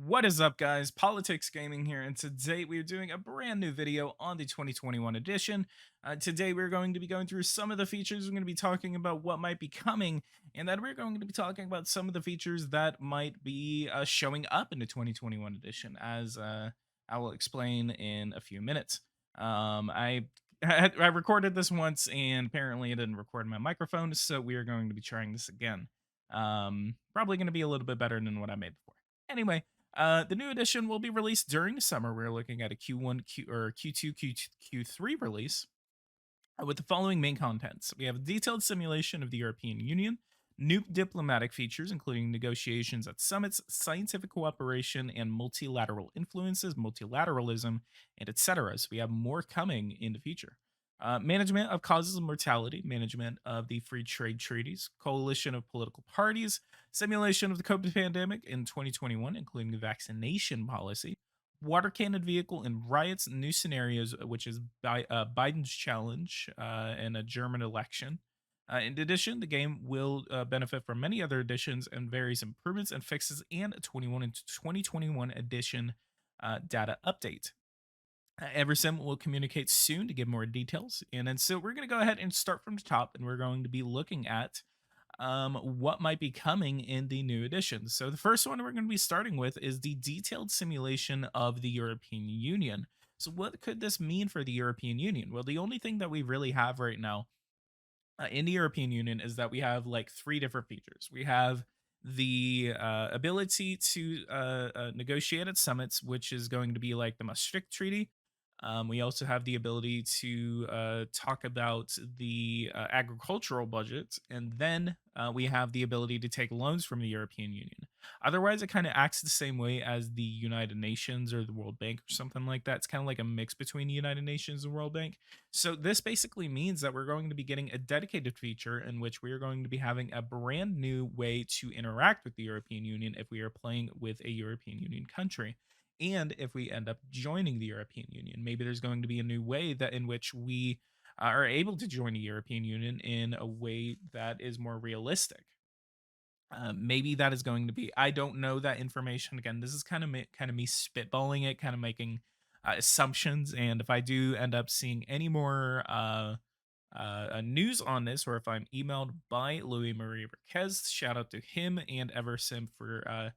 What is up, guys? Politics Gaming here, and today we're doing a brand new video on the 2021 edition. Today we're going to be going through some of the features. We're going to be talking about what might be coming, and then we're going to be talking about some of the features that might be showing up in the 2021 edition, as I will explain in a few minutes. I recorded this once, and apparently it didn't record my microphone, so we are going to be trying this again. Probably going to be a little bit better than what I made before. Anyway, the new edition will be released during the summer. We're looking at a Q1, Q2, Q3 release with the following main contents. We have a detailed simulation of the European Union, new diplomatic features, including negotiations at summits, scientific cooperation, and multilateral influences, multilateralism, and etc. So we have more coming in the future. Management of causes of mortality, management of the free trade treaties, coalition of political parties, simulation of the COVID pandemic in 2021, including the vaccination policy, water cannon vehicle and riots, new scenarios, which is Biden's challenge in a German election. In addition, the game will benefit from many other additions and various improvements and fixes, and a 2021 edition data update. Eversim will communicate soon to give more details. And then so we're going to go ahead and start from the top, and we're going to be looking at what might be coming in the new edition. So the first one we're going to be starting with is the detailed simulation of the European Union. So what could this mean for the European Union? Well, the only thing that we really have right now in the European Union is that we have like three different features. We have the ability to negotiate at summits, which is going to be like the Maastricht Treaty. We also have the ability to talk about the agricultural budget, and then we have the ability to take loans from the European Union. Otherwise, it kind of acts the same way as the United Nations or the World Bank or something like that. It's kind of like a mix between the United Nations and World Bank. So this basically means that we're going to be getting a dedicated feature in which we are going to be having a brand new way to interact with the European Union if we are playing with a European Union country. And if we end up joining the European Union, maybe there's going to be a new way that in which we are able to join the European Union in a way that is more realistic. Maybe that is going to be. I don't know that information. Again, this is kind of me spitballing it, kind of making assumptions. And if I do end up seeing any more news on this, or if I'm emailed by Louis Marie Marquez, shout out to him and Eversim for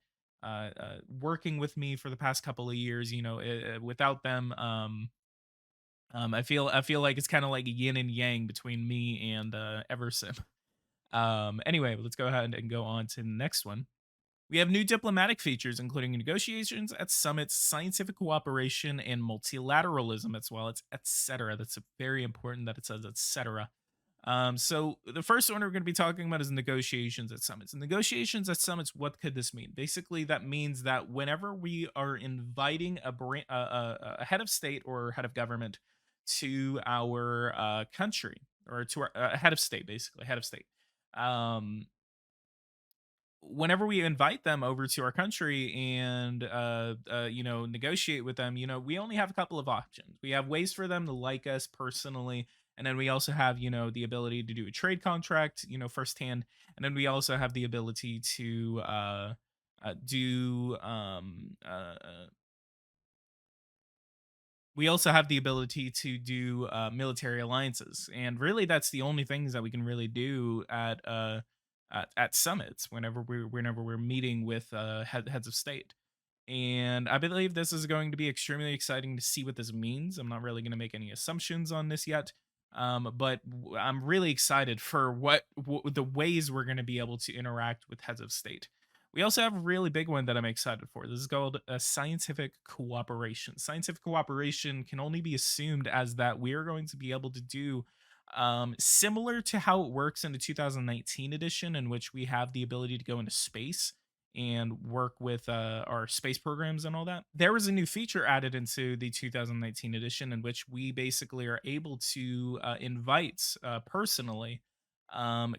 working with me for the past couple of years. You know, without them, I feel like it's kind of like yin and yang between me and Eversim. Anyway, let's go ahead and go on to the next one. We have new diplomatic features, including negotiations at summits, scientific cooperation, and multilateralism as well. It's etc. That's very important that it says etc. So the first one we're going to be talking about is negotiations at summits. And negotiations at summits, what could this mean? Basically, that means that whenever we are inviting a head of state or head of government to our country, or to our head of state, basically head of state. Um, Whenever we invite them over to our country and negotiate with them, we only have a couple of options. We have ways for them to like us personally, and then we also have the ability to do a trade contract firsthand, and then we also have the ability to do we also have the ability to do military alliances, and really that's the only things that we can really do at summits whenever we're meeting with heads of state. And I believe this is going to be extremely exciting to see what this means. I'm not really going to make any assumptions on this yet, but I'm really excited for the ways we're going to be able to interact with heads of state. We also have a really big one that I'm excited for. This is called scientific cooperation. Scientific cooperation can only be assumed as that we are going to be able to do similar to how it works in the 2019 edition, in which we have the ability to go into space and work with our space programs and all that. There was a new feature added into the 2019 edition in which we basically are able to invite personally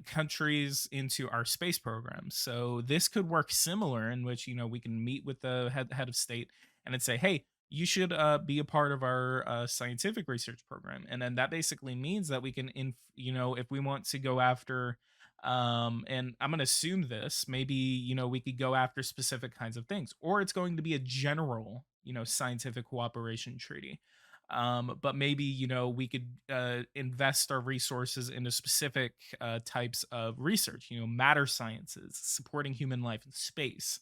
countries into our space program. So this could work similar in which we can meet with the head of state and then say, hey, you should be a part of our scientific research program, and then that basically means that we can, if we want to go after And I'm going to assume this. Maybe, we could go after specific kinds of things, or it's going to be a general, scientific cooperation treaty. But maybe, we could invest our resources into specific types of research, matter sciences, supporting human life in space,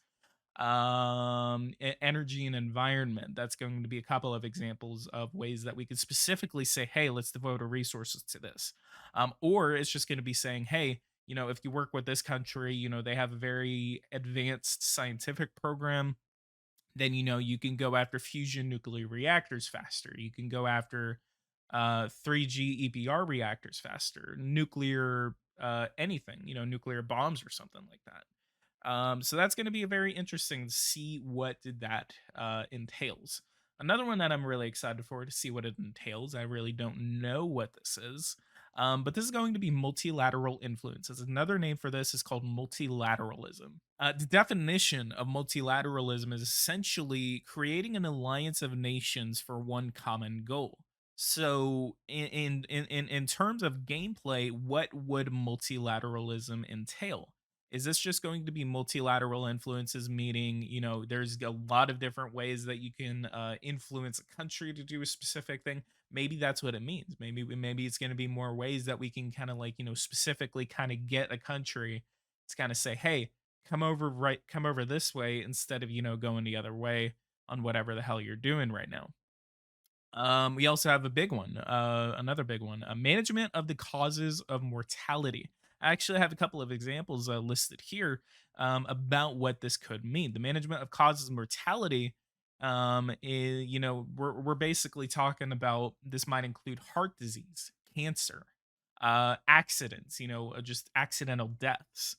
energy and environment. That's going to be a couple of examples of ways that we could specifically say, hey, let's devote our resources to this. Or it's just going to be saying, hey, if you work with this country, they have a very advanced scientific program, then you can go after fusion nuclear reactors faster. You can go after 3G EPR reactors faster, nuclear anything, nuclear bombs or something like that. So that's going to be a very interesting to see what did that entails. Another one that I'm really excited for to see what it entails. I really don't know what this is, but this is going to be multilateral influences. Another name for this is called multilateralism. The definition of multilateralism is essentially creating an alliance of nations for one common goal. So, in terms of gameplay, what would multilateralism entail? Is this just going to be multilateral influences, meaning, there's a lot of different ways that you can influence a country to do a specific thing? Maybe that's what it means. Maybe it's going to be more ways that we can kind of like, specifically kind of get a country to kind of say, hey, come over this way instead of, going the other way on whatever the hell you're doing right now. We also have a big one, another big one, management of the causes of mortality. I actually have a couple of examples listed here about what this could mean. The management of causes of mortality, we're basically talking about this might include heart disease, cancer, accidents, just accidental deaths,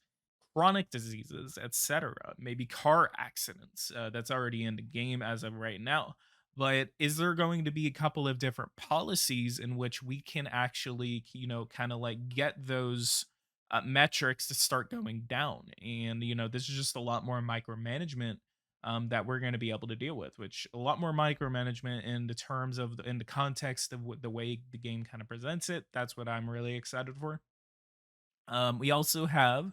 chronic diseases, etc. Maybe car accidents. That's already in the game as of right now, but is there going to be a couple of different policies in which we can actually, kind of like get those metrics to start going down? And, this is just a lot more micromanagement that we're going to be able to deal with, which a lot more micromanagement in the terms of, in the context of what the way the game kind of presents it. That's what I'm really excited for. We also have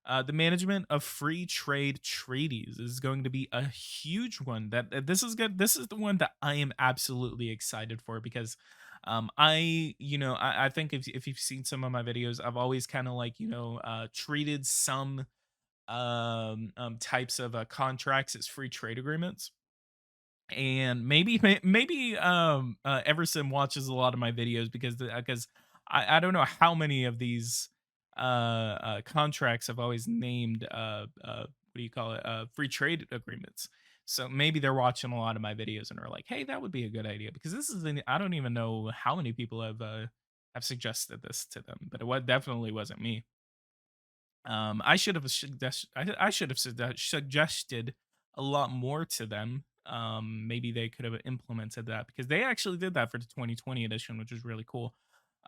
the management of free trade treaties is going to be a huge one. This is good. This is the one that I am absolutely excited for because I think if you've seen some of my videos, I've always kind of like treated some types of contracts as free trade agreements. And maybe Everson watches a lot of my videos because I don't know how many of these contracts I've always named what do you call it, free trade agreements. So maybe they're watching a lot of my videos and are like, hey, that would be a good idea, because I don't even know how many people have suggested this to them, but definitely wasn't me. I should have suggested a lot more to them. Maybe they could have implemented that, because they actually did that for the 2020 edition, which is really cool.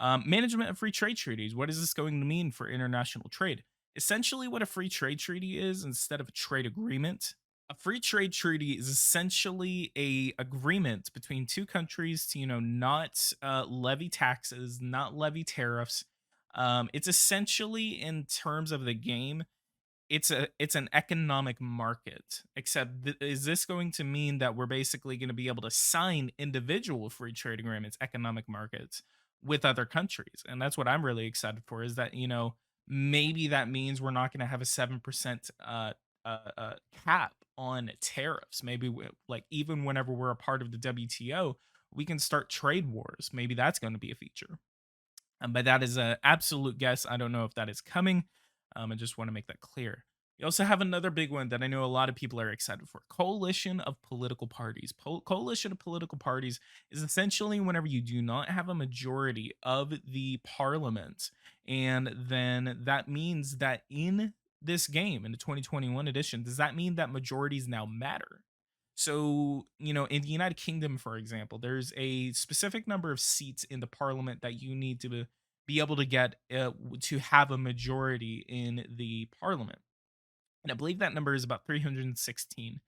Management of free trade treaties. What is this going to mean for international trade? Essentially, what a free trade treaty is, instead of a trade agreement, a free trade treaty is essentially a agreement between two countries to, not levy taxes, not levy tariffs. It's essentially, in terms of the game, it's an economic market. Except, is this going to mean that we're basically going to be able to sign individual free trade agreements, economic markets, with other countries? And that's what I'm really excited for. Is that, maybe that means we're not going to have a 7% cap on tariffs. Maybe like, even whenever we're a part of the WTO, we can start trade wars. Maybe that's going to be a feature. But that is an absolute guess. I don't know if that is coming. I just want to make that clear. You also have another big one that I know a lot of people are excited for: coalition of political parties. Coalition of political parties is essentially whenever you do not have a majority of the parliament. And then that means that in this game, in the 2021 edition, does that mean that majorities now matter? So, in the United Kingdom, for example, there's a specific number of seats in the parliament that you need to be able to get to have a majority in the parliament. And I believe that number is about 316.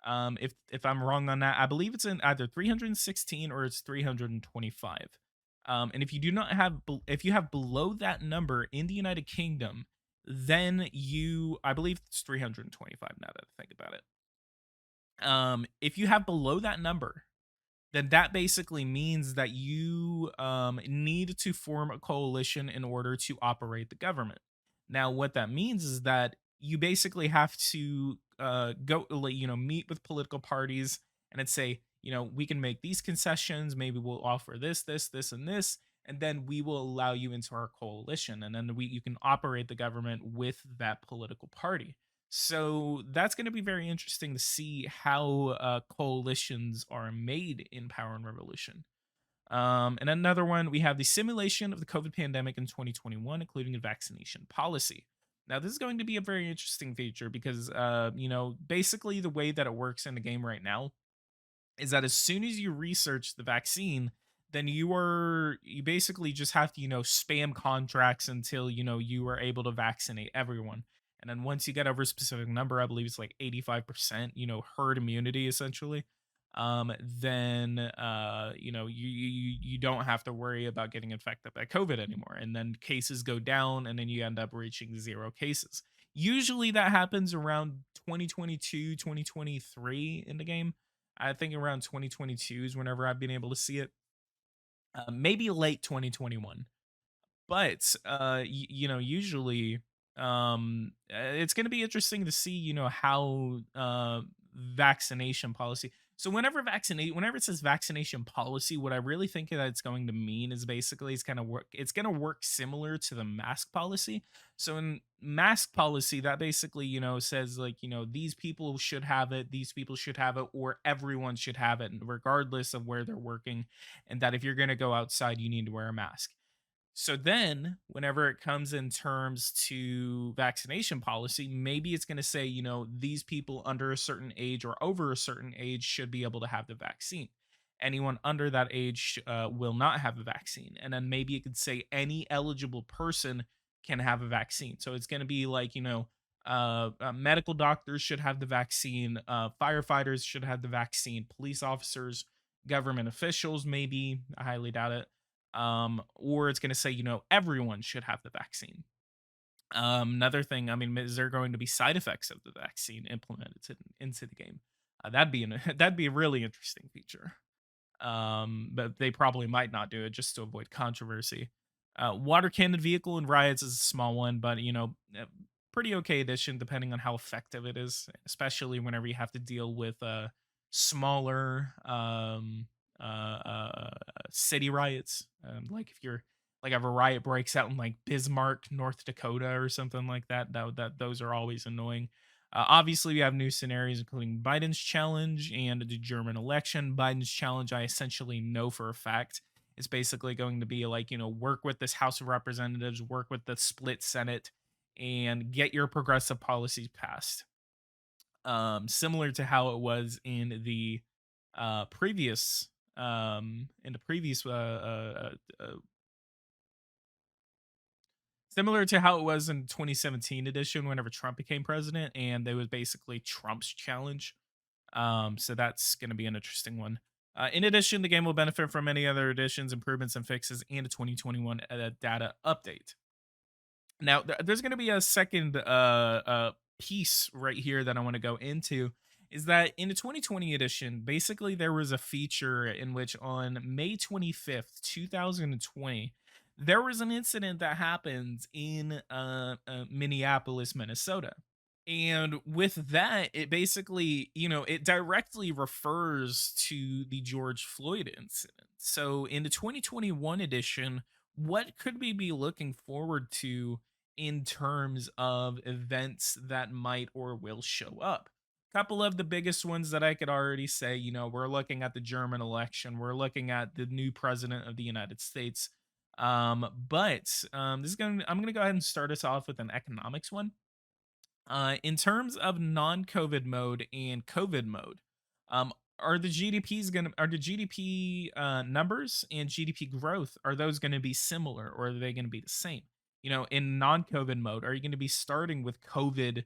If I'm wrong on that, I believe it's in either 316 or it's 325. And if you do not have, if you have below that number in the United Kingdom, then I believe it's 325 now that I think about it. If you have below that number, then that basically means that you need to form a coalition in order to operate the government. Now, what that means is that you basically have to go, like, meet with political parties and then say, we can make these concessions. Maybe we'll offer this, this, this, and this, and then we will allow you into our coalition, and then you can operate the government with that political party. So that's going to be very interesting to see how coalitions are made in Power and Revolution. And another one, we have the simulation of the COVID pandemic in 2021, including a vaccination policy. Now, this is going to be a very interesting feature because, basically the way that it works in the game right now is that as soon as you research the vaccine, then you basically just have to, spam contracts until, you are able to vaccinate everyone. And then once you get over a specific number, I believe it's like 85%, herd immunity essentially. Then you don't have to worry about getting infected by COVID anymore. And then cases go down and then you end up reaching 0 cases. Usually that happens around 2022, 2023 in the game. I think around 2022 is whenever I've been able to see it. Maybe late 2021. But usually it's going to be interesting to see, how vaccination policy. So whenever it says vaccination policy, what I really think that it's going to mean is basically it's going to work similar to the mask policy. So in mask policy, that basically, says like, these people should have it, these people should have it, or everyone should have it regardless of where they're working, and that if you're going to go outside, you need to wear a mask. So then, whenever it comes in terms to vaccination policy, maybe it's going to say, these people under a certain age or over a certain age should be able to have the vaccine. Anyone under that age will not have a vaccine. And then maybe it could say any eligible person can have a vaccine. So it's going to be like, medical doctors should have the vaccine, firefighters should have the vaccine, police officers, government officials, maybe. I highly doubt it, or it's going to say, everyone should have the vaccine. Another thing, I mean, is there going to be side effects of the vaccine implemented into the game? That'd be a really interesting feature. But they probably might not do it just to avoid controversy. Water cannon vehicle and riots is a small one, but pretty okay addition depending on how effective it is, especially whenever you have to deal with smaller city riots. Like if a riot breaks out in like Bismarck, North Dakota, or something like that, those are always annoying. Obviously, we have new scenarios, including Biden's challenge and the German election. Biden's challenge, I essentially know for a fact, is basically going to be like, work with this House of Representatives, work with the split Senate, and get your progressive policies passed. Similar to how it was previous, in the previous, similar to how it was in 2017 edition, whenever Trump became president, and it was basically Trump's challenge. So that's going to be an interesting one. In addition, the game will benefit from many other additions, improvements, and fixes, and a 2021 data update. Now, there's going to be a second piece right here that I want to go into. Is that in the 2020 edition, basically there was a feature in which on May 25th, 2020, there was an incident that happened in Minneapolis, Minnesota. And with that, it basically, it directly refers to the George Floyd incident. So in the 2021 edition, what could we be looking forward to in terms of events that might or will show up? Couple of the biggest ones that I could already say, we're looking at the German election, we're looking at the new president of the United States. But I'm gonna go ahead and start us off with an economics one. In terms of non-COVID mode and COVID mode, are the GDP numbers and GDP growth, are those going to be similar, or are they going to be the same? In non-COVID mode, are you going to be starting with COVID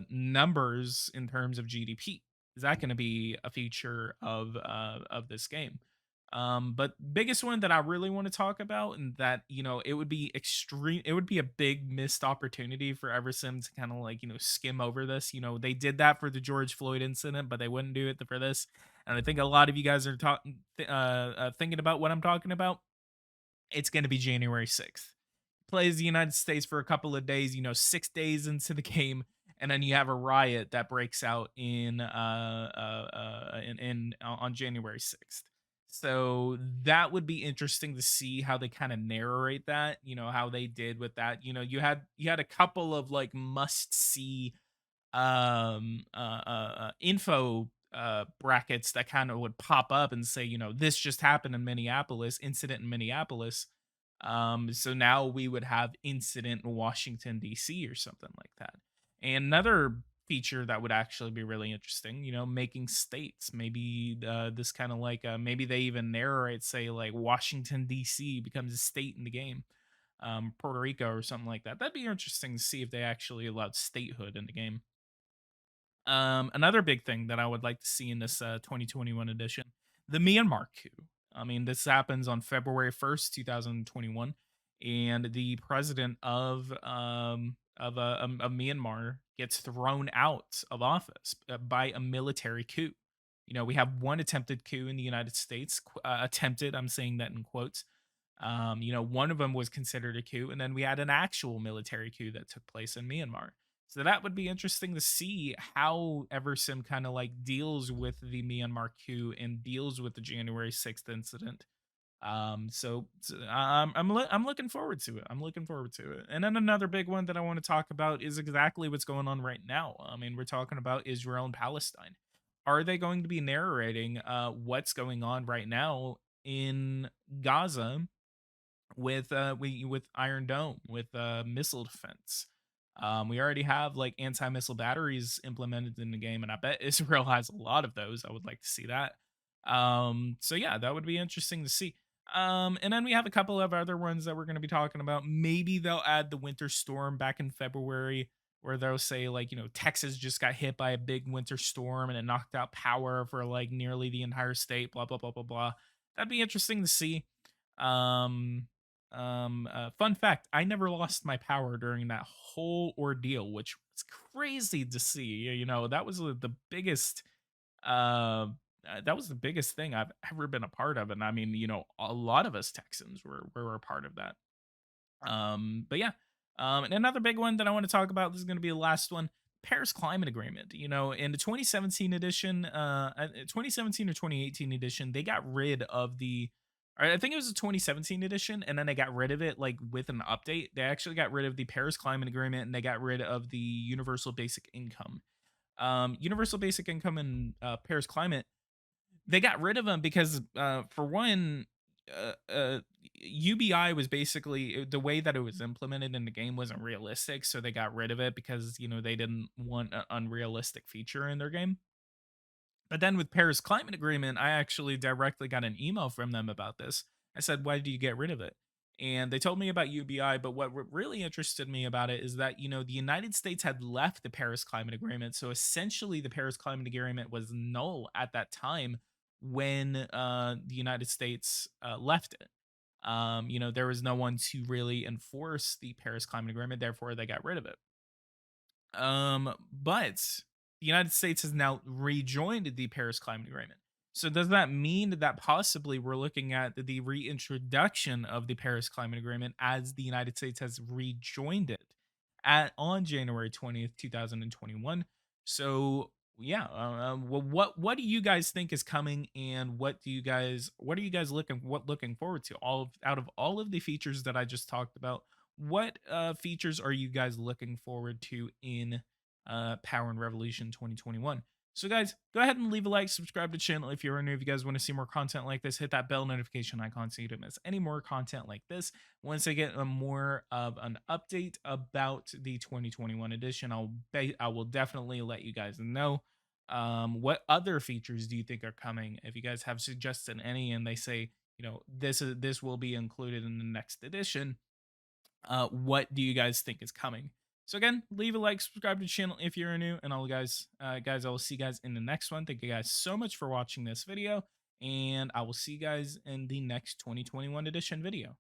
numbers in terms of GDP? Is that going to be a feature of this game? But biggest one that I really want to talk about, and that it would be extreme, it would be a big missed opportunity for Eversim to kind of like skim over this. They did that for the George Floyd incident, but they wouldn't do it for this. And I think a lot of you guys are talking, thinking about what I'm talking about. It's going to be January 6th. Plays the United States for a couple of days, 6 days into the game, and then you have a riot that breaks out in on January 6th. So that would be interesting to see how they kind of narrate that, how they did with that. You had a couple of like must see info brackets that kind of would pop up and say, this just happened in Minneapolis, incident in Minneapolis. So now we would have incident in Washington D.C. or something like that. And another feature that would actually be really interesting, making states. Maybe this kind of like maybe they even narrate, say like Washington D.C. becomes a state in the game, Puerto Rico or something like that. That'd be interesting to see if they actually allowed statehood in the game. Another big thing that I would like to see in this 2021 edition, the Myanmar coup. I mean, this happens on February 1st, 2021, and the president of Myanmar gets thrown out of office by a military coup. We have one attempted coup in the United States. Attempted, I'm saying that in quotes. One of them was considered a coup, and then we had an actual military coup that took place in Myanmar. So that would be interesting to see how Eversim kind of like deals with the Myanmar coup and deals with the January 6th incident. I'm looking forward to it. I'm looking forward to it. And then another big one that I want to talk about is exactly what's going on right now. I mean, we're talking about Israel and Palestine. Are they going to be narrating what's going on right now in Gaza with Iron Dome, with missile defense? We already have like anti-missile batteries implemented in the game, and I bet Israel has a lot of those. I would like to see that. So yeah, that would be interesting to see. And then we have a couple of other ones that we're going to be talking about. Maybe they'll add the winter storm back in February, where they'll say like, Texas just got hit by a big winter storm and it knocked out power for like nearly the entire state. Blah blah blah blah blah. That'd be interesting to see. Um, Fun fact: I never lost my power during that whole ordeal, which was crazy to see. That was the biggest. That was the biggest thing I've ever been a part of, and I mean, a lot of us Texans were a part of that. But yeah, and another big one that I want to talk about, this is going to be the last one. Paris Climate Agreement. In the 2017 edition, 2017 or 2018 edition, they got rid of the. Or I think it was a 2017 edition, and then they got rid of it like with an update. They actually got rid of the Paris Climate Agreement, and they got rid of the Universal Basic Income. Universal Basic Income and Paris Climate, they got rid of them because for one, uh, uh, UBI was basically the way that it was implemented in the game wasn't realistic, so they got rid of it because they didn't want an unrealistic feature in their game. But then with Paris Climate Agreement, I actually directly got an email from them about this. I said, "Why do you get rid of it?" And they told me about UBI, but what really interested me about it is that, the United States had left the Paris Climate Agreement. So essentially, the Paris Climate Agreement was null at that time when the United States left it. There was no one to really enforce the Paris Climate Agreement, therefore, they got rid of it. But the United States has now rejoined the Paris Climate Agreement. So does that mean that possibly we're looking at the reintroduction of the Paris Climate Agreement as the United States has rejoined it at on January 20th, 2021? So yeah, well, what do you guys think is coming, and what are you guys looking forward to? Out of all of the features that I just talked about, what features are you guys looking forward to in Power and Revolution 2021? So, guys, go ahead and leave a like, subscribe to the channel if you're new. If you guys want to see more content like this, hit that bell notification icon so you don't miss any more content like this. Once I get a more of an update about the 2021 edition, I will definitely let you guys know. What other features do you think are coming? If you guys have suggested any, and they say, this will be included in the next edition, what do you guys think is coming? So again, leave a like, subscribe to the channel if you're new, and all guys, I will see you guys in the next one. Thank you guys so much for watching this video, and I will see you guys in the next 2021 edition video.